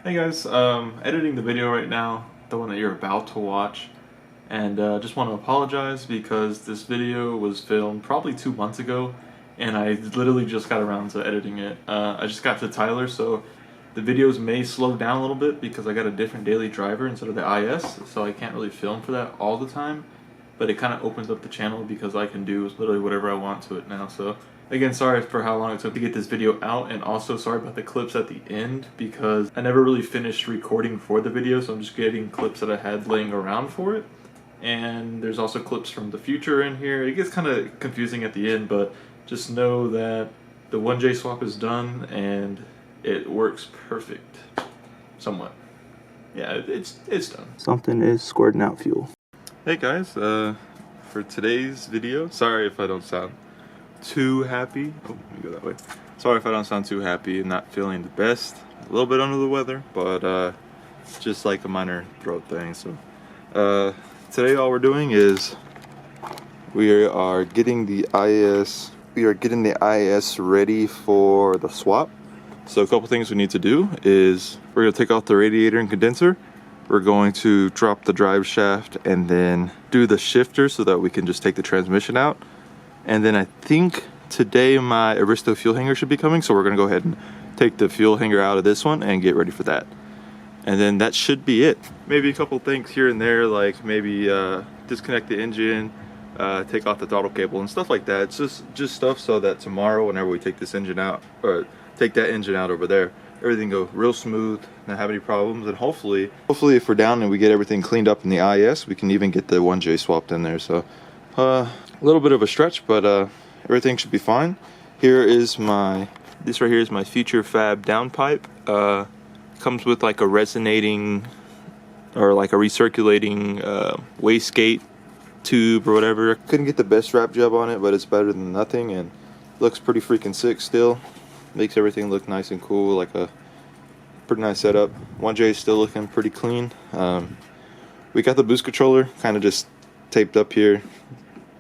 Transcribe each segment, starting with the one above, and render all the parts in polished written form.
Hey guys, editing the video right now, the one that you're about to watch, and just want to apologize because this video was filmed probably 2 months ago, and I literally just got around to editing it. I just got to Tyler, so the videos may slow down a little bit because I got a different daily driver instead of the IS, so I can't really film for that all the time, but it kind of opens up the channel because I can do literally whatever I want to it now. So again, sorry for how long it took to get this video out, and also sorry about the clips at the end because I never really finished recording for the video, so I'm just getting clips that I had laying around for it. And there's also clips from the future in here. It gets kind of confusing at the end, but just know that the 1J swap is done and it works perfect. Somewhat. Yeah, it's done. Something is squirting out fuel. Hey guys, for today's video, sorry if I don't sound too happy. Oh, let me go that way. Sorry if I don't sound too happy and not feeling the best. A little bit under the weather, but just like a minor throat thing. So today all we're doing is we are getting the IS ready for the swap. So a couple things we need to do is we're going to take off the radiator and condenser. We're going to drop the drive shaft and then do the shifter so that we can just take the transmission out. And then I think today my Aristo fuel hanger should be coming, so we're gonna go ahead and take the fuel hanger out of this one and get ready for that. And then that should be it. Maybe a couple things here and there, like maybe disconnect the engine, take off the throttle cable and stuff like that. It's just stuff so that tomorrow, whenever we take this engine out, or take that engine out over there, everything go real smooth, not have any problems, and hopefully if we're down and we get everything cleaned up in the IS, we can even get the 1J swapped in there. So a little bit of a stretch, but everything should be fine. This right here is my future fab downpipe. Comes with like a resonating or like a recirculating wastegate tube or whatever. Couldn't get the best wrap job on it, but it's better than nothing, and looks pretty freaking sick still. Makes everything look nice and cool, like a pretty nice setup. 1J is still looking pretty clean. We got the boost controller kind of just taped up here,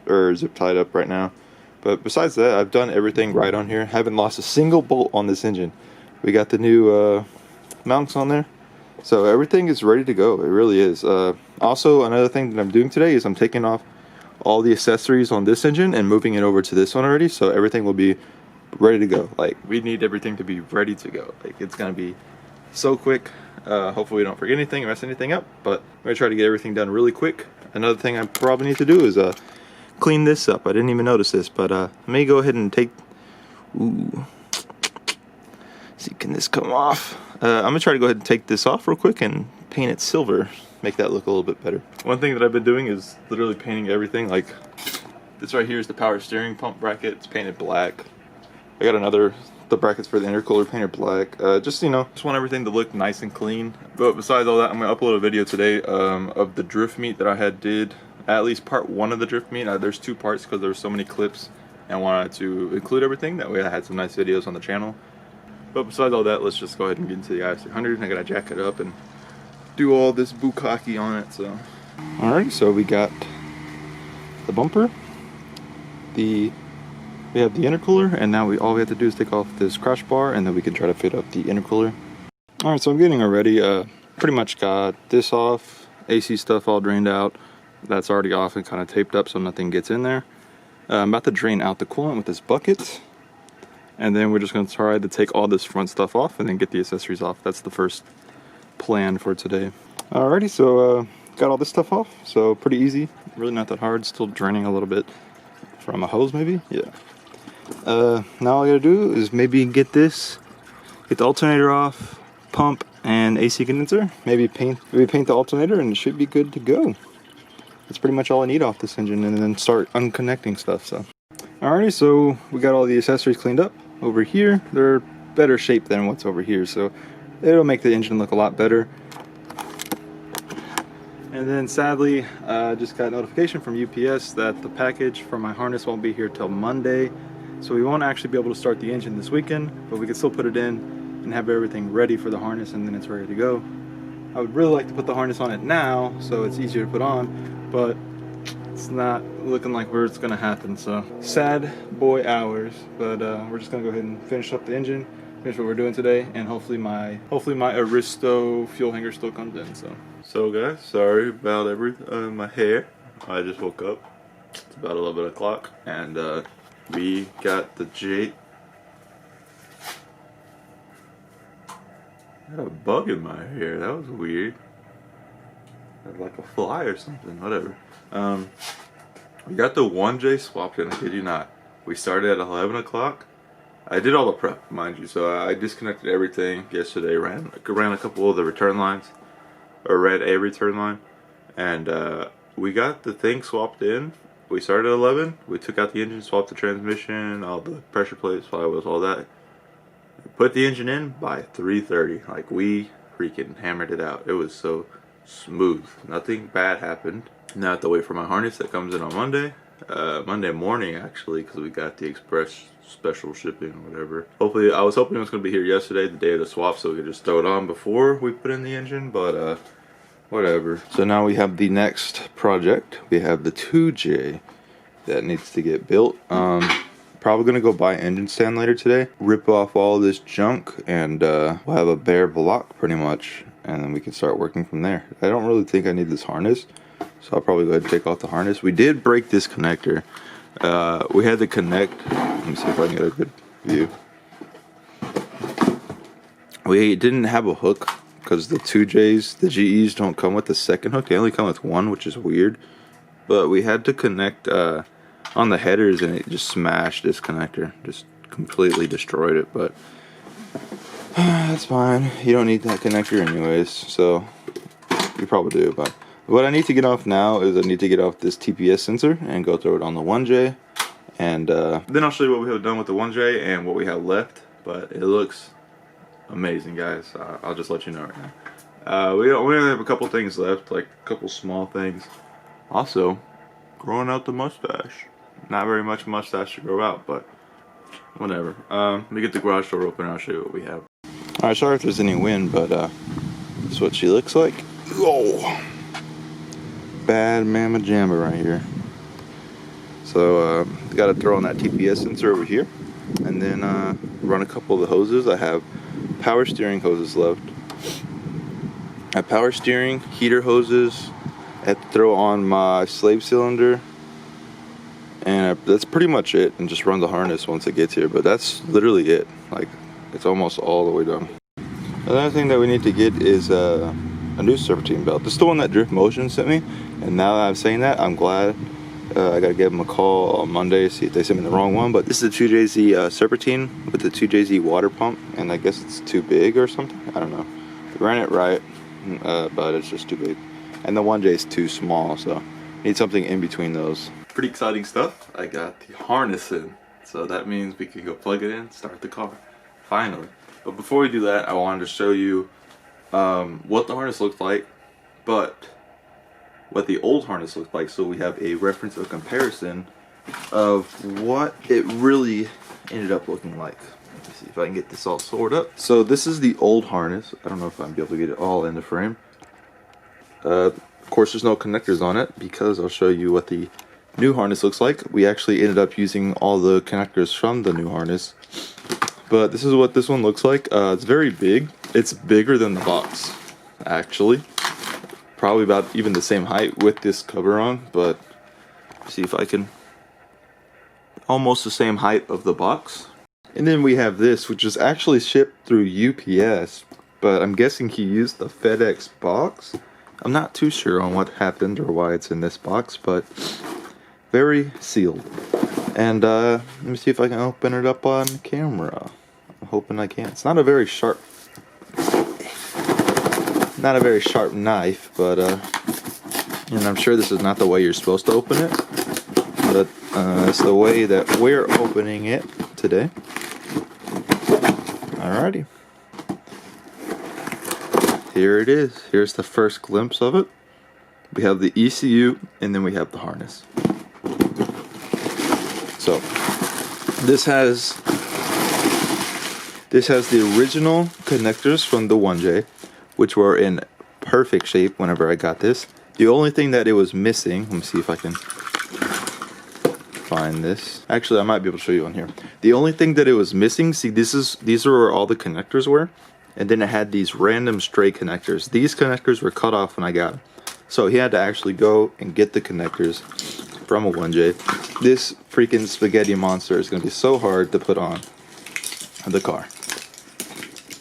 or zip tied up right now, but besides that I've done everything right on here. Haven't lost a single bolt on this engine. We got the new mounts on there, so everything is ready to go. It really is. Also, another thing that I'm doing today is I'm taking off all the accessories on this engine and moving it over to this one already, so everything will be ready to go. Like, we need everything to be ready to go. Like, it's gonna be so quick. Hopefully we don't forget anything or mess anything up, but I'm gonna try to get everything done really quick. Another thing I probably need to do is clean this up. I didn't even notice this, but let me go ahead and take, see, can this come off? I'm gonna try to go ahead and take this off real quick and paint it silver, make that look a little bit better. One thing that I've been doing is literally painting everything. Like, this right here is the power steering pump bracket. It's painted black. I got the brackets for the intercooler painted black. Just want everything to look nice and clean. But besides all that, I'm gonna upload a video today of the drift meet that I did. At least part one of the drift meet. There's 2 parts because there were so many clips, and I wanted to include everything. That way I had some nice videos on the channel. But besides all that, let's just go ahead and get into the IS300. I gotta jack it up and do all this bukkake on it. So, alright, so we got the bumper, we have the intercooler, and now all we have to do is take off this crash bar, and then we can try to fit up the intercooler. Alright, so I'm getting her ready. Pretty much got this off, AC stuff all drained out. That's already off and kind of taped up so nothing gets in there. I'm about to drain out the coolant with this bucket, and then we're just going to try to take all this front stuff off and then get the accessories off. That's the first plan for today. Alrighty, so got all this stuff off, so pretty easy, really not that hard. Still draining a little bit from a hose maybe, yeah. Now all I gotta do is maybe get the alternator off, pump, and AC condenser. Maybe paint the alternator, and it should be good to go. That's pretty much all I need off this engine, and then start unconnecting stuff. So, alrighty, so we got all the accessories cleaned up over here. They're better shape than what's over here, so it'll make the engine look a lot better. And then sadly, just got notification from UPS that the package for my harness won't be here till Monday. So we won't actually be able to start the engine this weekend, but we can still put it in and have everything ready for the harness, and then it's ready to go. I would really like to put the harness on it now so it's easier to put on, but it's not looking like where it's gonna happen. So sad boy hours, but we're just gonna go ahead and finish up the engine, finish what we're doing today, and hopefully my Aristo fuel hanger still comes in. So guys, sorry about my hair. I just woke up. It's about 11 o'clock, and we got the J. I had a bug in my hair. That was weird. Like a fly or something. Whatever. We got the 1J swapped in. I kid you not. We started at 11 o'clock. I did all the prep, mind you. So I disconnected everything yesterday. Ran a couple of the return lines, or ran a return line, and we got the thing swapped in. We started at 11. We took out the engine, swapped the transmission, all the pressure plates, flywheels, all that. Put the engine in by 3:30. Like, we freaking hammered it out. It was so smooth. Nothing bad happened. Now I have to wait for my harness that comes in on Monday. Monday morning, actually, because we got the express special shipping or whatever. Hopefully, I was hoping it was going to be here yesterday, the day of the swap, so we could just throw it on before we put in the engine, but whatever. So now we have the next project. We have the 2J that needs to get built. Probably gonna go buy engine stand later today, rip off all this junk, and we'll have a bare block pretty much, and then we can start working from there. I don't really think I need this harness, so I'll probably go ahead and take off the harness. We did break this connector. We had to connect. Let me see if I can get a good view. We didn't have a hook because the 2Js, the GEs don't come with the second hook. They only come with one, which is weird. But we had to connect on the headers, and it just smashed this connector. Just completely destroyed it. But that's fine. You don't need that connector anyways. So you probably do. But what I need to get off now is I need to get off this TPS sensor and go throw it on the 1J. And then I'll show you what we have done with the 1J and what we have left. But it looks amazing, guys. I'll just let you know right now. We only have a couple things left, like a couple small things. Also, growing out the mustache. Not very much mustache to grow out, but whatever. Let me get the garage door open and I'll show you what we have. Alright, sorry if there's any wind, but that's what she looks like. Oh, bad mama jamma right here. So got to throw on that TPS sensor over here, and then run a couple of the hoses. I have power steering hoses left. I have power steering, heater hoses. I have to throw on my slave cylinder, and that's pretty much it. And just run the harness once it gets here. But that's literally it. Like, it's almost all the way done. Another thing that we need to get is a new serpentine belt. This is the one that Drift Motion sent me, and now that I'm saying that, I'm glad. I gotta give them a call on Monday, see if they sent me the wrong one. But this is a 2JZ serpentine with the 2JZ water pump, and I guess it's too big or something. I don't know. We ran it right, but it's just too big. And the 1J is too small, so need something in between those. Pretty exciting stuff. I got the harness in, so that means we can go plug it in, start the car, finally. But before we do that, I wanted to show you what the harness looked like, but what the old harness looked like, so we have a reference or comparison of what it really ended up looking like. Let me see if I can get this all sorted up. So this is the old harness. I don't know if I'm able to get it all in the frame. Of course, there's no connectors on it because I'll show you what the new harness looks like. We actually ended up using all the connectors from the new harness, but this is what this one looks like. It's very big. It's bigger than the box, actually. Probably about even the same height with this cover on, but see if I can, almost the same height of the box. And then we have this, which is actually shipped through UPS, but I'm guessing he used the FedEx box. I'm not too sure on what happened or why it's in this box, but very sealed. And let me see if I can open it up on camera. I'm hoping I can. It's not a very sharp knife, but and I'm sure this is not the way you're supposed to open it, but it's the way that we're opening it today. Alrighty, here it is. Here's the first glimpse of it. We have the ECU, and then we have the harness. So this has the original connectors from the 1J, which were in perfect shape whenever I got this. The only thing that it was missing, let me see if I can, find this. Actually, I might be able to show you on here. The only thing that it was missing, see, these are where all the connectors were, and then it had these random stray connectors. These connectors were cut off when I got them, so he had to actually go and get the connectors from a 1J. This freaking spaghetti monster is going to be so hard to put on the car.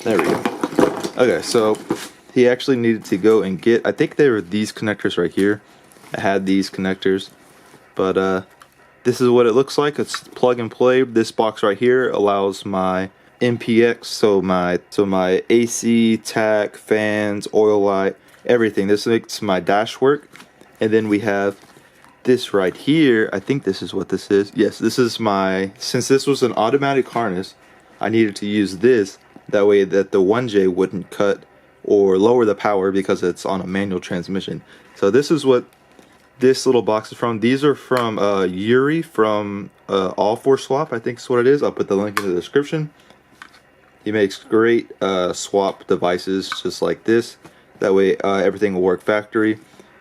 There we go. Okay, so he actually needed to go and get, I think they were these connectors right here. I had these connectors, but this is what it looks like. It's plug and play. This box right here allows my MPX, so my AC, tack, fans, oil light, everything. This makes my dash work. And then we have this right here. I think this is what this is. Yes, this is my, since this was an automatic harness, I needed to use this. That way that the 1J wouldn't cut or lower the power because it's on a manual transmission. So this is what this little box is from. These are from Yuri from All 4 Swap, I think is what it is. I'll put the link in the description. He makes great swap devices just like this. That way everything will work factory.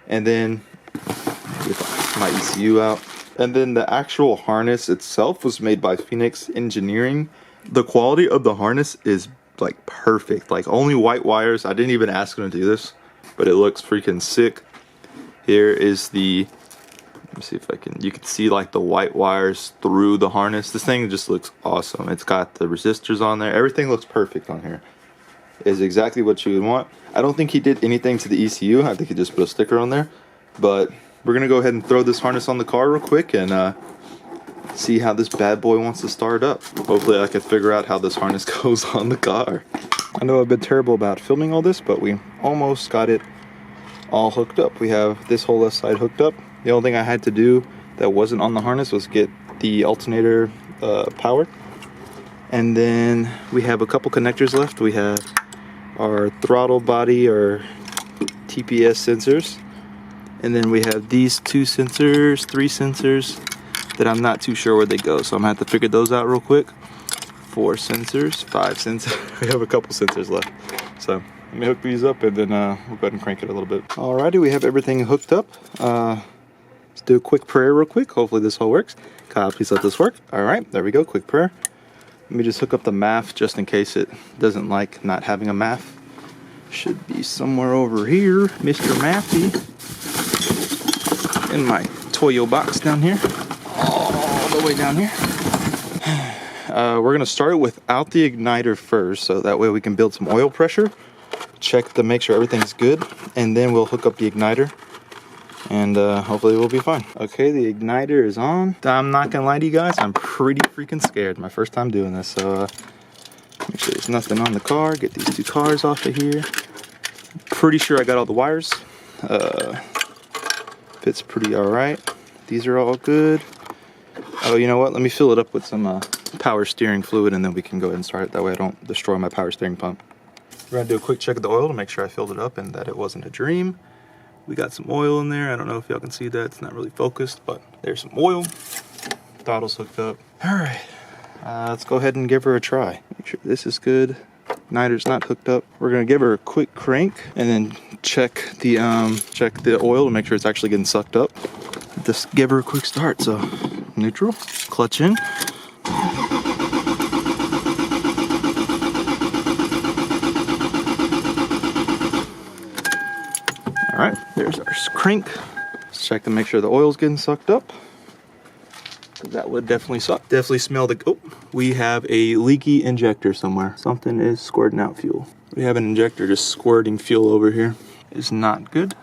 And then get my ECU out. And then the actual harness itself was made by Phoenix Engineering. The quality of the harness is like perfect, like only white wires. I didn't even ask him to do this, but it looks freaking sick. Here is the, let me see if I can, you can see like the white wires through the harness. This thing just looks awesome. It's got the resistors on there. Everything looks perfect on here. Is exactly what you would want. I don't think he did anything to the ECU. I think he just put a sticker on there. But we're gonna go ahead and throw this harness on the car real quick and see how this bad boy wants to start up. Hopefully I can figure out how this harness goes on the car. I know I've been terrible about filming all this, but we almost got it all hooked up. We have this whole left side hooked up. The only thing I had to do that wasn't on the harness was get the alternator powered. And then we have a couple connectors left. We have our throttle body or TPS sensors. And then we have these 2 sensors, 3 sensors, that I'm not too sure where they go, so I'm gonna have to figure those out real quick. 4 sensors, 5 sensors. We have a couple sensors left, so let me hook these up and then we'll go ahead and crank it a little bit. Alrighty, we have everything hooked up. Let's do a quick prayer real quick. Hopefully this all works. God, please let this work. All right, there we go. Quick prayer. Let me just hook up the MAF just in case it doesn't like not having a MAF. Should be somewhere over here, Mr. Maffy, in my Toyo box down here. All the way down here. We're gonna start without the igniter first, so that way we can build some oil pressure, check to make sure everything's good, and then we'll hook up the igniter, and hopefully we'll be fine. Okay, the igniter is on. I'm not gonna lie to you guys, I'm pretty freaking scared. My first time doing this, so make sure there's nothing on the car. Get these 2 cars off of here. Pretty sure I got all the wires. Fits pretty all right. These are all good. Oh, you know what? Let me fill it up with some power steering fluid and then we can go ahead and start it. That way I don't destroy my power steering pump. We're gonna do a quick check of the oil to make sure I filled it up and that it wasn't a dream. We got some oil in there. I don't know if y'all can see that. It's not really focused, but there's some oil. Throttle's hooked up. All right, let's go ahead and give her a try. Make sure this is good. Igniter's not hooked up. We're gonna give her a quick crank and then check the oil to make sure it's actually getting sucked up. Just give her a quick start. So neutral, clutch in. All right, there's our crank. Let's check to make sure the oil's getting sucked up. That would definitely suck. Definitely smell the, oh, we have a leaky injector somewhere. Something is squirting out fuel. We have an injector just squirting fuel over here. It's not good.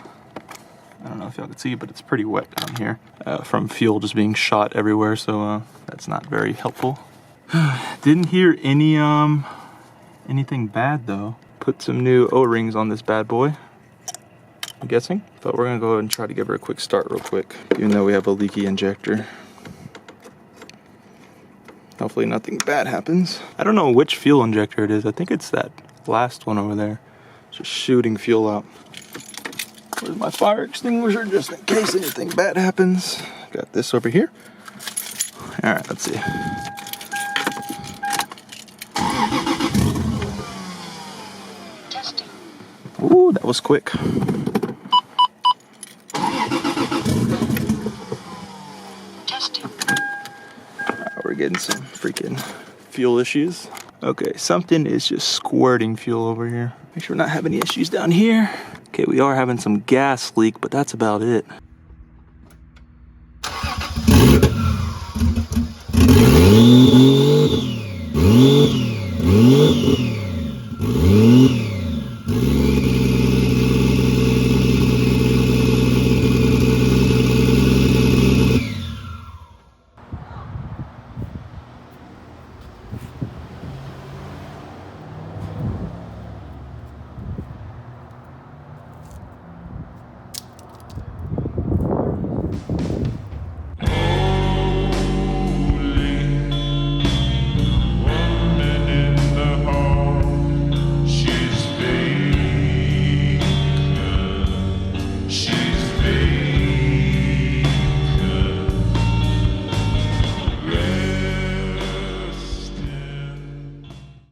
I don't know if y'all can see, but it's pretty wet down here from fuel just being shot everywhere, so that's not very helpful. Didn't hear any anything bad though. Put some new O-rings on this bad boy, I'm guessing. But we're gonna go ahead and try to give her a quick start real quick, even though we have a leaky injector. Hopefully nothing bad happens. I don't know which fuel injector it is. I think it's that last one over there. Just shooting fuel out. Where's my fire extinguisher, just in case anything bad happens? Got this over here. All right, let's see. Testing. Ooh, that was quick. Testing. getting some freaking fuel issues. Okay, something is just squirting fuel over here. Make sure we're not having any issues down here. Okay, we are having some gas leak, but that's about it.